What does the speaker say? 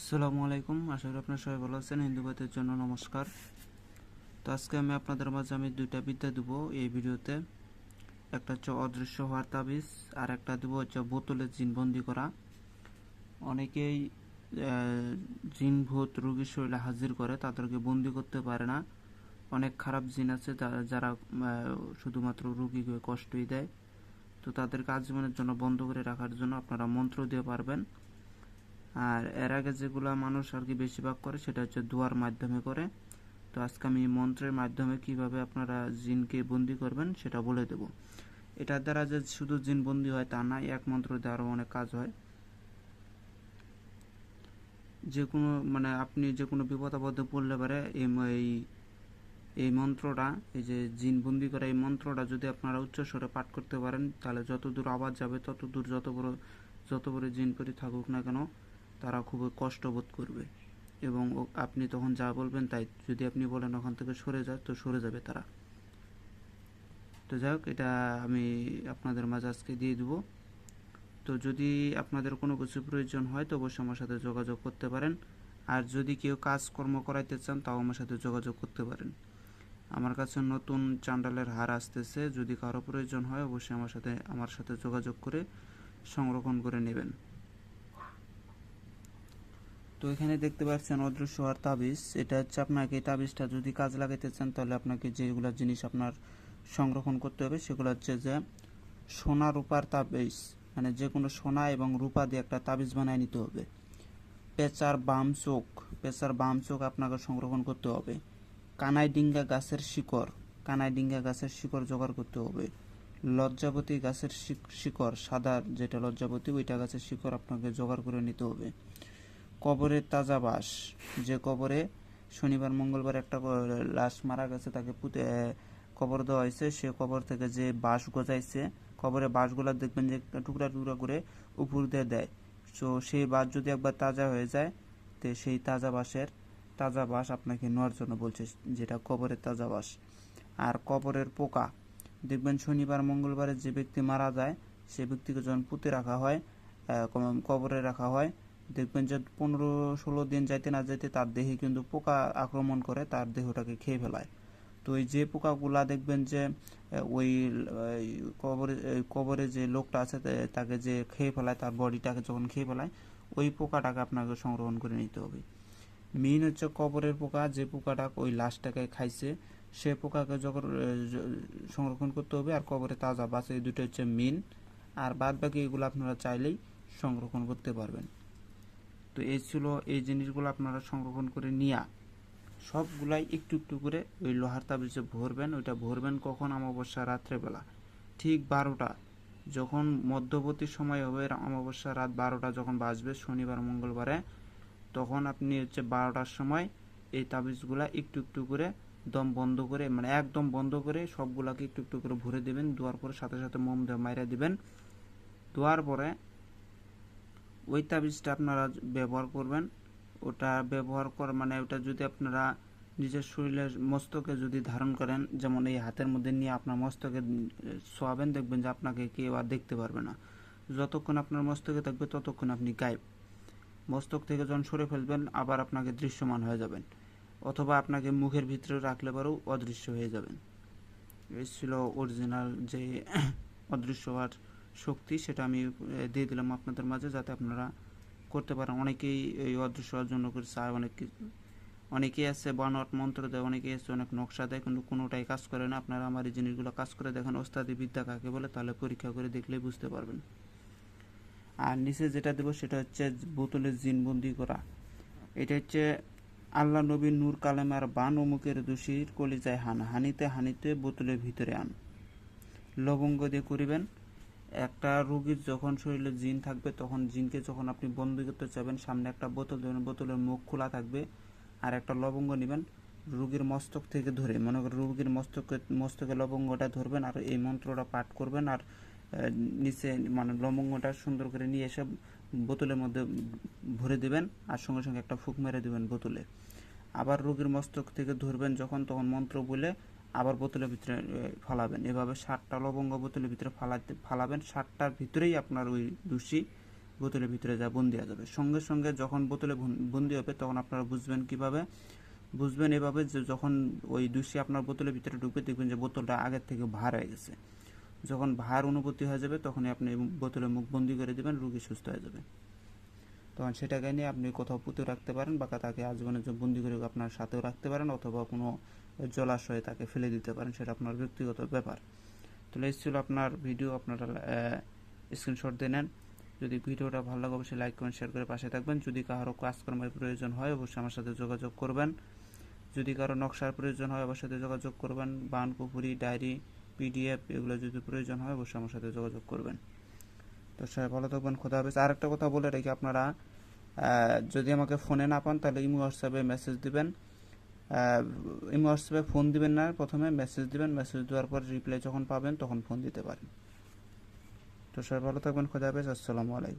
আসসালামু আলাইকুম, আশা করি আপনারা সবাই ভালো আছেন। হিন্দু ভাইদের জন্য নমস্কার। তো আজকে আমি আপনাদের মাঝে দুইটা বিদ্যা দেবো এই ভিডিওতে। একটা হচ্ছে অদৃশ্য হওয়ার তাবিজ, আর একটা দেবো হচ্ছে বোতলে জিনবন্দি করা। অনেকেই জিন ভূত রোগীর শরীরে হাজির করে, তাদেরকে বন্দি করতে পারে না। অনেক খারাপ জিন আছে যারা শুধুমাত্র রোগীকে কষ্টই দেয়। তো তাদেরকে আজীবনের জন্য বন্ধ করে রাখার জন্য আপনারা মন্ত্র দিয়ে পারবেন। আর এর আগে যেগুলা মানুষ আর কি বেশিরভাগ করে সেটা হচ্ছে দোয়ার মাধ্যমে করে। তো আজকে আমি মন্ত্রের মাধ্যমে কিভাবে আপনারা জিনকে বন্দি করবেন সেটা বলে দেব। এটার দ্বারা যে শুধু জিন বন্দি হয় তা না, এক মন্ত্র দিয়ে আরও অনেক কাজ হয়। যে কোনো আপনি যে কোনো বিপদ আপদে পড়লে পারে এই মন্ত্রটা, এই যে জিন বন্দি করা এই মন্ত্রটা যদি আপনারা উচ্চস্বরে পাঠ করতে পারেন, তাহলে যত দূর আওয়াজ যাবে তত দূর যত বড় জিন পরি থাকুক না কেন তারা খুবই কষ্ট বোধ করবে। এবং আপনি তখন যা বলবেন তাই, যদি আপনি বলেন ওখান থেকে সরে যায় তো সরে যাবে তারা। তো যাই হোক, এটা আমি আপনাদের মাঝে আজকে দিয়ে দেবো। তো যদি আপনাদের কোনো কিছু প্রয়োজন হয় তো অবশ্যই আমার সাথে যোগাযোগ করতে পারেন। আর যদি কেউ কাজকর্ম করাইতে চান তাও আমার সাথে যোগাযোগ করতে পারেন। আমার কাছে নতুন চান্ডালের হার আসতেছে, যদি কারো প্রয়োজন হয় অবশ্যই আমার সাথে যোগাযোগ করে সংরক্ষণ করে নেবেন। তো এখানে দেখতে পাচ্ছেন অদৃশ্য হওয়ার তাবিজ। এটা হচ্ছে আপনাকে এই তাবিজটা যদি কাজ লাগাইতে চান তাহলে আপনাকে যেগুলো জিনিস আপনার সংরক্ষণ করতে হবে সেগুলো হচ্ছে যে সোনা রূপার তাবিজ, যে কোনো সোনা এবং রূপা দিয়ে একটা তাবিজ বানিয়ে নিতে হবে। পেঁচার বাম চোখ আপনাকে সংরক্ষণ করতে হবে। কানাই ডিঙ্গা গাছের শিকড় জোগাড় করতে হবে। লজ্জাবতী গাছের শিকড়, সাদা যেটা লজ্জাবতী ওইটা গাছের শিকড় আপনাকে জোগাড় করে নিতে হবে। কবরের তাজা বাঁশ, যে কবরে শনিবার মঙ্গলবার একটা লাশ মারা গেছে, তাকে পুঁতে কবর দেওয়া হয়েছে, সে কবর থেকে যে বাঁশ গজাইছে, কবরে বাঁশগুলা দেখবেন যে টুকরা টুকরা করে উপর দিয়ে দেয়। তো সেই বাঁশ যদি একবার তাজা হয়ে যায়, তো সেই তাজা বাঁশ আপনাকে নেওয়ার জন্য বলছে, যেটা কবরের তাজা বাঁশ। আর কবরের পোকা, দেখবেন শনিবার মঙ্গলবারে যে ব্যক্তি মারা যায় সে ব্যক্তিকে যখন পুঁতে রাখা হয়, কবরে রাখা হয়, দেখবেন যে 15-16 দিন যাইতে না যাইতে তার দেহে কিন্তু পোকা আক্রমণ করে, তার দেহটাকে খেয়ে ফেলায়। তো ওই যে পোকাগুলা দেখবেন যে ওই কবরে যে লোকটা আছে তাকে যে খেয়ে ফেলায়, তার বডিটাকে যখন খেয়ে ফেলায়, ওই পোকাটাকে আপনাকে সংরক্ষণ করে নিতে হবে। মেইন হচ্ছে কবরের পোকা, যে পোকাটা ওই লাশটাকে খাইছে সে পোকাকে যখন সংরক্ষণ করতে হবে। আর কবরে তাজা বাস, এই দুটো হচ্ছে মেইন। আর বাদ বাকি এগুলো আপনারা চাইলেই সংরক্ষণ করতে পারবেন। তো এই ছিল এই জিনিসগুলো আপনারা সংরক্ষণ করে নিয়ে সবগুলাই একটু একটু করে ওই লোহার তাবিজে ভরবেন। ওইটা ভরবেন কখন? অমাবস্যা রাত্রেবেলা ঠিক 12টা, যখন মধ্যবর্তী সময় হবে, অমাবস্যা রাত 12টা যখন বাজবে শনিবার মঙ্গলবারে, তখন আপনি হচ্ছে 12টার সময় এই তাবিজগুলা একটু একটু করে দম বন্ধ করে, একদম বন্ধ করে সবগুলাকে একটু একটু করে ভরে দেবেন। দেওয়ার পরে সাথে সাথে মোম দিয়ে মাইরা দিবেন। দেওয়ার পরে ওই তাবিজটা আপনারা ব্যবহার করবেন। ওটা ব্যবহার কর ওটা যদি আপনারা নিজের শরীরের মস্তকে যদি ধারণ করেন, যেমন এই হাতের মধ্যে নিয়ে আপনার মস্তকে শোয়াবেন, দেখবেন যে আপনাকে কেউ আর দেখতে পারবে না। যতক্ষণ আপনার মস্তকে থাকবে ততক্ষণ আপনি গায়েব। মস্তক থেকে যখন সরে ফেলবেন আবার আপনাকে দৃশ্যমান হয়ে যাবেন, অথবা আপনাকে মুখের ভিতরে রাখলে পরেও অদৃশ্য হয়ে যাবেন। এই ছিল অরিজিনাল যে অদৃশ্য হওয়ার শক্তি, সেটা আমি দিয়ে দিলাম আপনাদের মাঝে যাতে আপনারা করতে পারেন। অনেকেই এই অদৃশ্য হওয়ার জন্য করে চায়, অনেকেই আছে বানোয়াট মন্ত্র দেয়, অনেকেই আছে অনেক নকশা দেয়, কিন্তু কোনোটাই কাজ করে না। আপনারা আমার এই জিনিসগুলো কাজ করে দেখেন, ওস্তাদি বিদ্যা কাকে বলে, তাহলে পরীক্ষা করে দেখলেই বুঝতে পারবেন। আর নিচে যেটা দেবো সেটা হচ্ছে বোতলে জিনবন্দি করা। এটা হচ্ছে আল্লাহ নবী নূর কালেমার বান, অমুকের দোষীর কলিজায় হান, হানিতে হানিতে বোতলের ভিতরে আন। লবঙ্গ দিয়ে করিবেন। একটা রুগীর যখন শরীরে জিন থাকবে তখন জিনকে যখন আপনি বন্দি করতে চাইবেন, সামনে একটা বোতল দেবেন, বোতলের মুখ খোলা থাকবে, আর একটা লবঙ্গ নেবেন, রুগীর মস্তক থেকে ধরে, মনে করেন রুগীর মস্তকে লবঙ্গটা ধরবেন আর এই মন্ত্রটা পাঠ করবেন। আর নিচে লবঙ্গটা সুন্দর করে নিয়ে এসে বোতলের মধ্যে ভরে দেবেন, আর সঙ্গে সঙ্গে একটা ফুঁক মেরে দেবেন বোতলে। আবার রোগীর মস্তক থেকে ধরবেন যখন, তখন মন্ত্র বলে আবার বোতলের ভিতরে ফালাবেন। এভাবে 7টা লবঙ্গ বোতলের ভিতরে ফালাবেন। 7টার ভিতরেই আপনার ওই দোষী বোতলের ভিতরে যা বন্দি হয়ে যাবে। সঙ্গে সঙ্গে যখন বোতলে বন্দি হবে তখন আপনারা বুঝবেন কিভাবে, বুঝবেন এভাবে যে যখন ওই দূষি আপনার বোতলের ভিতরে ঢুকবে দেখবেন যে বোতলটা আগের থেকে ভার হয়ে গেছে। যখন ভার অনুভূতি হয়ে যাবে তখনই আপনি বোতলের মুখ বন্দি করে দেবেন, রোগী সুস্থ হয়ে যাবে। তখন সেটাকে নিয়ে আপনি কোথাও পুঁতে রাখতে পারেন বা তাকে আজীবনের জন্য বন্দি করে আপনার সাথেও রাখতে পারেন, অথবা কোনো জলাশয়ে তাকে ফেলে দিতে পারেন, সেটা আপনার ব্যক্তিগত ব্যাপার। তাহলে এই ছিল আপনার ভিডিও, আপনারা স্ক্রিনশট দিয়ে নেন। যদি ভিডিওটা ভালো লাগে অবশ্যই লাইক কমেন্ট শেয়ার করে পাশে থাকবেন। যদি কারো কাজকর্মের প্রয়োজন হয় অবশ্যই আমার সাথে যোগাযোগ করবেন। যদি কারো নকশার প্রয়োজন হয় অবশ্যই সাথে যোগাযোগ করবেন। বানপুকুরি, ডায়েরি, পিডিএফ এগুলো যদি প্রয়োজন হয় অবশ্যই আমার সাথে যোগাযোগ করবেন। তো সবাই ভালো থাকবেন, খোদা হাফেজ। আর একটা কথা বলে রেখে, আপনারা যদি আমাকে ফোনে না পান তাহলে ইমো হোয়াটসঅ্যাপে মেসেজ দিবেন। ইমো হোয়াটসঅ্যাপে ফোন দিবেন না, প্রথমে মেসেজ দিবেন। মেসেজ দেওয়ার পর রিপ্লাই যখন পাবেন তখন ফোন দিতে পারেন। তো সবাই ভালো থাকবেন, খোদা হাফেজ, আসসালামু আলাইকুম।